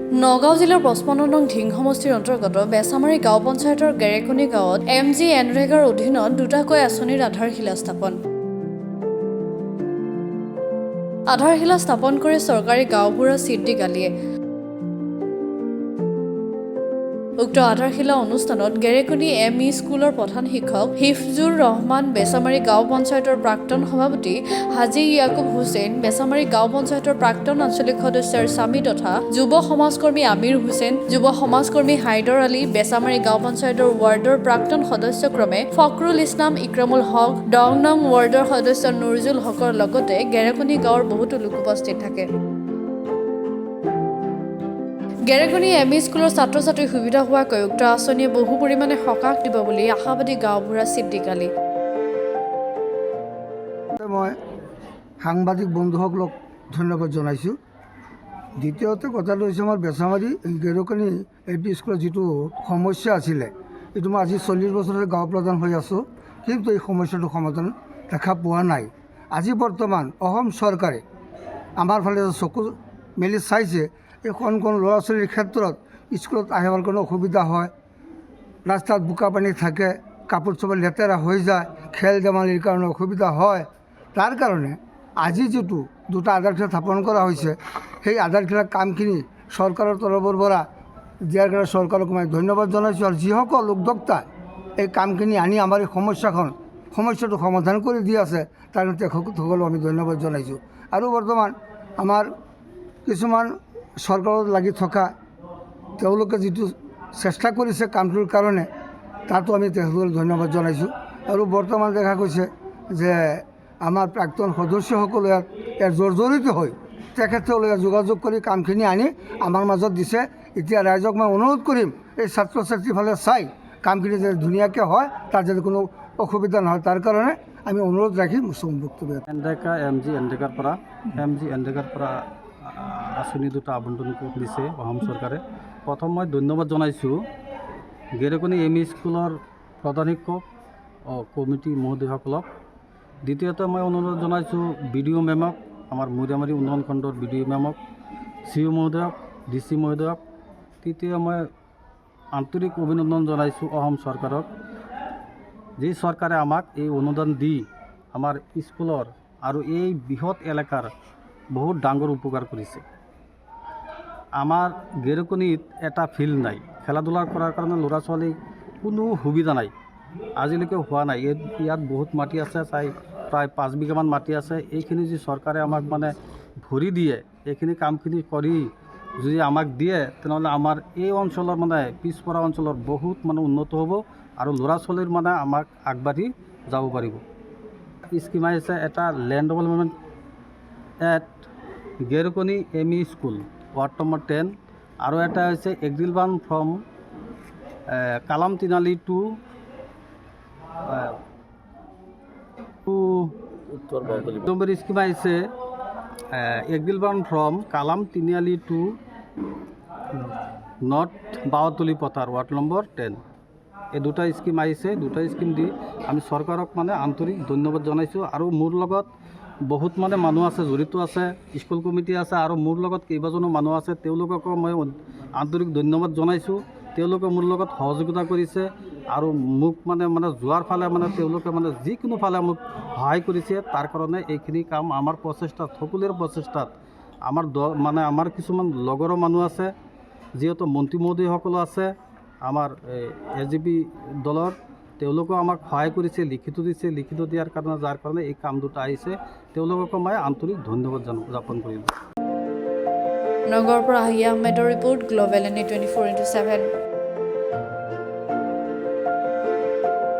নগাঁও জিলাৰ ৫৫ নং ঢিং সমষ্টিৰ অন্তৰ্গত বেচামাৰী গাঁও পঞ্চায়তৰ গেৰেকনি গাঁৱত MGNৰেগাৰ অধীনত দুটাকৈ আঁচনিৰ আধাৰশিলা স্থাপন। আধাৰশিলা স্থাপন কৰি চৰকাৰী গাঁওবুঢ়া ছিদ্দিক আলীয়ে উক্ত আধাৰশিলা অনুষ্ঠানত গেৰেকনি ME স্কুলৰ প্ৰধান শিক্ষক হিফজুৰ ৰহমান, বেচামাৰী গাঁও পঞ্চায়তৰ প্ৰাক্তন সভাপতি হাজী ইয়াকুব হুছেইন, বেচামাৰী গাঁও পঞ্চায়তৰ প্ৰাক্তন আঞ্চলিক সদস্য স্বামী তথা যুৱ সমাজকৰ্মী আমিৰ হুছেইন, যুৱ সমাজকৰ্মী হাইদৰ আলী, বেচামাৰী গাঁও পঞ্চায়তৰ ৱাৰ্ডৰ প্ৰাক্তন সদস্যক্ৰমে ফখৰুল ইছলাম, ইক্ৰামুল হক, ১০ নং ৱাৰ্ডৰ সদস্য নুৰজুল হকৰ লগতে গেৰেকনি গাঁৱৰ বহুতো লোক উপস্থিত থাকে। গেৰেকনি ME স্কুলৰ ছাত্ৰ-ছাত্ৰীৰ সুবিধা হোৱাকৈ উক্ত আঁচনিয়ে বহু পৰিমাণে সকাহ দিব বুলি আশাবাদী গাঁওবুঢ়া ছিদ্দিক আলী। মই সাংবাদিক বন্ধুসকলক ধন্যবাদ জনাইছোঁ। দ্বিতীয়তে কথাটো হৈছে আমাৰ বেচামাৰী গেৰেকনি LP স্কুলৰ যিটো সমস্যা আছিলে, এইটো মই আজি 40 বছৰে গাঁও প্ৰধান হৈ আছোঁ, কিন্তু এই সমস্যাটো সমাধান দেখা পোৱা নাই। আজি বৰ্তমান অসম চৰকাৰে আমাৰ ফালে চকু মেলি চাইছে, এই কণ ল'ৰা ছোৱালীৰ ক্ষেত্ৰত স্কুলত আহিবৰ কাৰণে অসুবিধা হয়, ৰাস্তাত বোকা পানী থাকে, কাপোৰ চাপোৰ লেতেৰা হৈ যায়, খেল ধেমালিৰ কাৰণে অসুবিধা হয়। তাৰ কাৰণে আজি যিটো দুটা আধাৰশিলা স্থাপন কৰা হৈছে, সেই আধাৰশিলাৰ কামখিনি চৰকাৰৰ তৰফৰ পৰা দিয়াৰ কাৰণে চৰকাৰক মই ধন্যবাদ জনাইছোঁ। আৰু যিসকল উদ্যোক্তা এই কামখিনি আনি আমাৰ এই সমস্যাটো সমাধান কৰি দি আছে, তাৰ কাৰণে তেখেতসকলক আমি ধন্যবাদ জনাইছোঁ। আৰু বৰ্তমান আমাৰ কিছুমান চৰকাৰত লাগি থকা তেওঁলোকে যিটো চেষ্টা কৰিছে কামটোৰ কাৰণে, তাতো আমি তেখেতসকলক ধন্যবাদ জনাইছোঁ। আৰু বৰ্তমান দেখা গৈছে যে আমাৰ প্ৰাক্তন সদস্যসকলে ইয়াত জড়িত হৈ তেখেতসকলে যোগাযোগ কৰি কামখিনি আনি আমাৰ মাজত দিছে। এতিয়া ৰাইজক মই অনুৰোধ কৰিম, এই ছাত্ৰ ছাত্ৰীৰ ফালে চাই কামখিনি যাতে ধুনীয়াকৈ হয়, তাত যাতে কোনো অসুবিধা নহয়, তাৰ কাৰণে আমি অনুৰোধ ৰাখিম। বক্তব্য MGNৰেগাৰ পৰা আঁচনি দুটা আবণ্টন দিছে অসম চৰকাৰে। প্ৰথম মই ধন্যবাদ জনাইছোঁ গেৰেকনি ME স্কুলৰ প্ৰধান শিক্ষক কমিটি মহোদয়সকলক। দ্বিতীয়তে মই অনুৰোধ জনাইছোঁ BDO মেমক, আমাৰ মৈৰামাৰী উন্নয়ন খণ্ডৰ BDO মেমক, CO মহোদয়ক, DC মহোদয়ক। তৃতীয় মই আন্তৰিক অভিনন্দন জনাইছোঁ অসম চৰকাৰক, যি চৰকাৰে আমাক এই অনুদান দি আমাৰ স্কুলৰ আৰু এই বৃহৎ এলেকাৰ বহুত ডাঙৰ উপকাৰ কৰিছে। আমাৰ গেৰেকনিত এটা ফিল্ড নাই, খেলা ধূলা কৰাৰ কাৰণে ল'ৰা ছোৱালীৰ কোনো সুবিধা নাই, আজিলৈকে হোৱা নাই। ইয়াত বহুত মাটি আছে, প্ৰায় 5 বিঘামান মাটি আছে। এইখিনি যদি চৰকাৰে আমাক মানে ভৰি দিয়ে, এইখিনি কামখিনি কৰি যদি আমাক দিয়ে, তেনেহ'লে আমাৰ এই অঞ্চলৰ মানে পিছপৰা অঞ্চলৰ বহুত মানে উন্নত হ'ব আৰু ল'ৰা ছোৱালীৰ মানে আমাক আগবাঢ়ি যাব পাৰিব। স্কিম আহিছে এটা land development at Gerekoni ME school ward number 10, আৰু এটা হৈছে agriculture from Kalam Tinali to number scheme আহিছে agriculture from Kalam Tiniali to north Bawtoli Pathar ward number 10। এই দুটা স্কিম আহিছে। দুটা স্কিম দি আমি চৰকাৰক মানে আন্তৰিক ধন্যবাদ জনাইছোঁ। আৰু মোৰ লগত বহুত মানে মানুহ আছে, জড়িত আছে, স্কুল কমিটি আছে, আৰু মোৰ লগত কেইবাজনো মানুহ আছে, তেওঁলোককো মই আন্তৰিক ধন্যবাদ জনাইছোঁ। তেওঁলোকে মোৰ লগত সহযোগিতা কৰিছে আৰু মোক মানে যোৱাৰ ফালে তেওঁলোকে যিকোনো ফালে মোক সহায় কৰিছে। তাৰ কাৰণে এইখিনি কাম আমাৰ প্ৰচেষ্টাত, সকলোৰে প্ৰচেষ্টাত আমাৰ কিছুমান লগৰ মানুহ আছে, যিহেতু মন্ত্ৰী মহোদয়সকলো আছে আমাৰ AGP দলৰ, তেওঁলোকেও আমাক সহায় কৰিছে, লিখিত দিছে। লিখিত দিয়াৰ কাৰণে যাৰ কাৰণে এই কাম দুটা আহিছে, তেওঁলোককো মই আন্তৰিক ধন্যবাদ জ্ঞাপন কৰিলোঁ। নগৰৰ পৰা আহিয়া আহমেদৰ ৰিপৰ্ট, গ্ল'বেল NE 24/7।